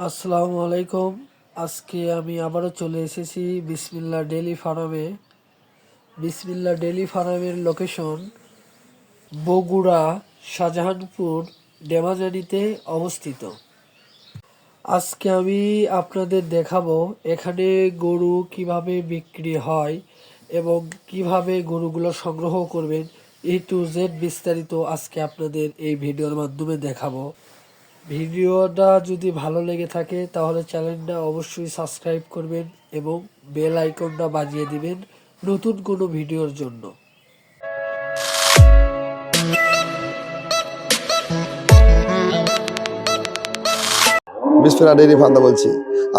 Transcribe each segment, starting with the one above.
আসসালামু আলাইকুম। আজকে আমি আবারও চলে এসেছি বিসমিল্লাহ ডেইলি ফার্মে। বিসমিল্লাহ ডেইলি ফার্মের লোকেশন বগুড়া শাহজাহানপুর ডেমাজানিতে অবস্থিত। আজকে আমি আপনাদের দেখাবো এখানে গরু কিভাবে বিক্রি হয় এবং কিভাবে গরুগুলো সংগ্রহ করবেন, A to Z বিস্তারিত আজকে আপনাদের এই ভিডিওর মাধ্যমে দেখাবো। ভিডিওটা যদি ভালো লেগে থাকে তাহলে চ্যানেলটা অবশ্যই সাবস্ক্রাইব করবেন এবং বেল আইকনটা বাজিয়ে দিবেন নতুন কোনো ভিডিওর জন্য। বিসমিল্লাহ ডেইরি ফার্ম বলছি।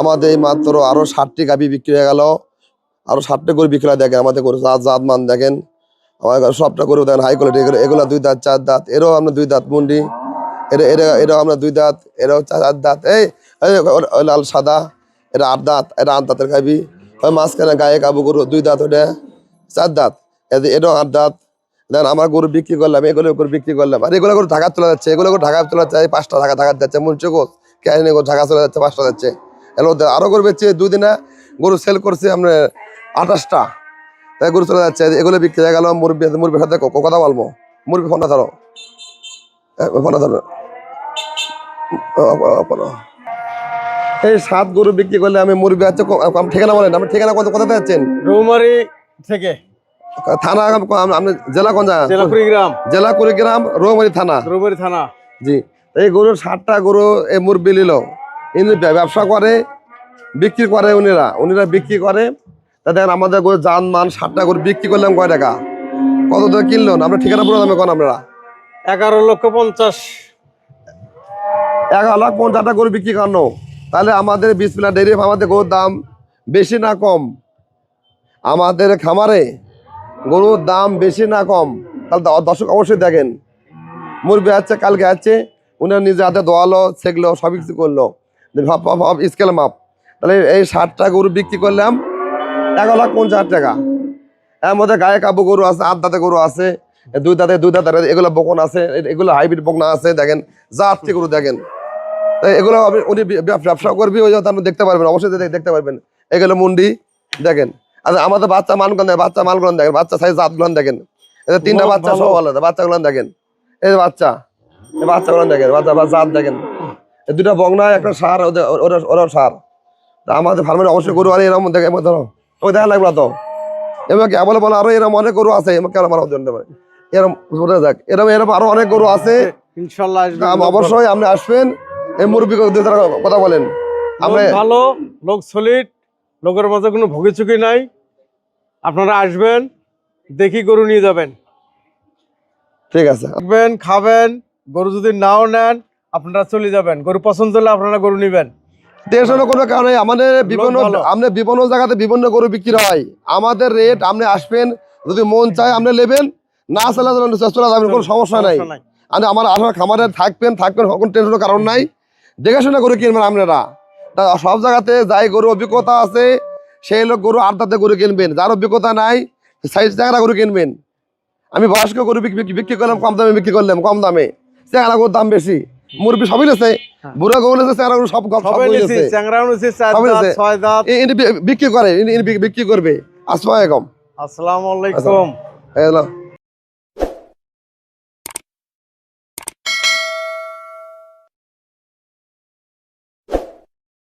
আমাদের এই মাত্র আরো 60টি গাভী বিক্রি হয়ে গেল, আরো 60টা গরু বিক্রি হয়। দেখেন আমাদের গরু জাত মান দেখেন, আমার সবটা গরু দেখেন হাই কোয়ালিটি। এগুলো 2 দাঁত 4 দাঁত, এরও আমরা 2 দাঁত মুন্ডি, এরাও আমরা 2 দাঁত, এরাও 4 দাঁত। এই লাল সাদা এরা 8 দাঁত, এরা 8 দাঁতের গাভী। ওই মাঝখানে গায়ে কাবু গরু 2 দাঁত, ওটা 4 দাঁত, এটাও 8 দাঁত। দেখেন আমার গরু বিক্রি করলাম, এগুলো গরু বিক্রি করলাম। আর এগুলো গরু ঢাকা তোলা যাচ্ছে, এগুলো গরু ঢাকা তোলা যাচ্ছে 5টা ঢাকা যাচ্ছে। মুন্সিগঞ্জ ক্যারিনে গরু ঢাকা চলে যাচ্ছে 5টা যাচ্ছে। এগুলো আরো গরু বেচছে, 2 দিনে গরু সেল করছে আমরা 28টা, তাই গরু চলে যাচ্ছে। এগুলো বিক্রি হয়ে গেল। মুরগির সাথে কথা বলবো। মুরগি ফোনটা ধরো, ফোনটা ধরো। এই 7 গরু বিক্রি করলে আমি মুরগি আছে। ঠিকানা বলেন, আপনি ঠিকানা কোথাতে যাচ্ছেন? রৌমারী থেকে থানা আপনি জেলা কোন জায়গা? জেলা কুড়িগ্রাম। জেলা কুড়িগ্রাম, রৌমারী থানা। রৌমারী থানা। জি, এই গরুর 7টা গরু এই মুরগি নিল। ইনি ব্যবসা করে, বিক্রি করে। উনিরা বিক্রি করে। তা দেখেন আমাদের গরু জানমান 7টা গরু বিক্রি করলাম কয় টাকা, কত টাকা কিনলো? আমরা ঠিকানা পুরো দামে কোন আপনারা? 11,50,000। 11,50,000 গরু বিক্রি করানো। তাহলে আমাদের বিসমিল্লাহ ডেইরি আমাদের গরুর দাম বেশি না কম? আমাদের খামারে গরুর দাম বেশি না কম? তাহলে দর্শক অবশ্যই দেখেন। মুরগি আছে, কালকে আছে, উনি নিজে হাতে দোয়ালো, ছেঁকলো, সব কিছু করলো, স্কেল মাপ। তাহলে এই 7টা গরু বিক্রি করলাম 11,50,000 টাকা। এর মধ্যে গায়ে কাবু গরু আছে, 8 দাঁতে গরু আছে, 2 দাঁতে এগুলো বকন আছে, এগুলো হাইব্রিড বকনা আছে। দেখেন জাতটি গরু দেখেন। তাই এগুলো উনি ব্যবসা করবি, ওই জন্য দেখতে পারবেন, অবশ্যই দেখতে পারবেন। এগুলো মুন্ডি দেখেন। আর আমাদের বাচ্চা মালগুলো দেখেন, বাচ্চা সাইজ জাতগুলো দেখেন। এদের 3টা বাচ্চা সব আলাদা, বাচ্চাগুলো দেখেন। এই বাচ্চাগুলো দেখেন, জাত দেখেন। 2টা বকনা, একটা সার, ওরা সার। আমাদের ফার্মের অবশ্যই গরু আর এরকম দেখে ধরো, ওই দেখা লাগলো তো। এবার বলে বলে আরো এরকম অনেক গরু আছে, এরকম এরকম আরো অনেক গরু আছে ইনশাআল্লাহ অবশ্যই আপনি আসবেন। এই মুরগি কথা বলেন। আমরা ভালো লোক, সলিড লোকের মাঝে কোনো ভুগিচুকি নাই। আপনারা আসবেন, দেখি গরু নিয়ে যাবেন, ঠিক আছে, থাকবেন, খাবেন। গরু যদি নাও নেন আপনারা চলে যাবেন। গরু পছন্দ হলে আপনারা গরু নিবেন। টেনশনের কোনো কারণে আমাদের বিভিন্ন জায়গাতে বিভিন্ন গরু বিক্রি হয়। আমাদের রেট আপনি আসবেন, যদি মন চায় আপনি নেবেন, না চলে যাবেন, কোনো সমস্যা নাই। আমার আসলে খামারে থাকবেন, কোনো টেনশনের কারণ নাই। দেখে শুনে গরু কিনবেন আপনারা। তা সব জায়গাতে যাই গরু অভিজ্ঞতা আছে সেই লোক গরু 8 দাঁতে গরু কিনবেন, যার অভিজ্ঞতা নাই 60 টাকা গরু কিনবেন। আমি বয়স্ক গরু বিক্রি করলাম কম দামে, কম দামে। চেঙ্গা গরুর দাম বেশি, মুরগি সবই লেছে, বুড়া গরু লেছে, চেঙ্গা গরু সব বিক্রি করে, বিক্রি করবে। আসসালামু আলাইকুম। আসসালামু আলাইকুম।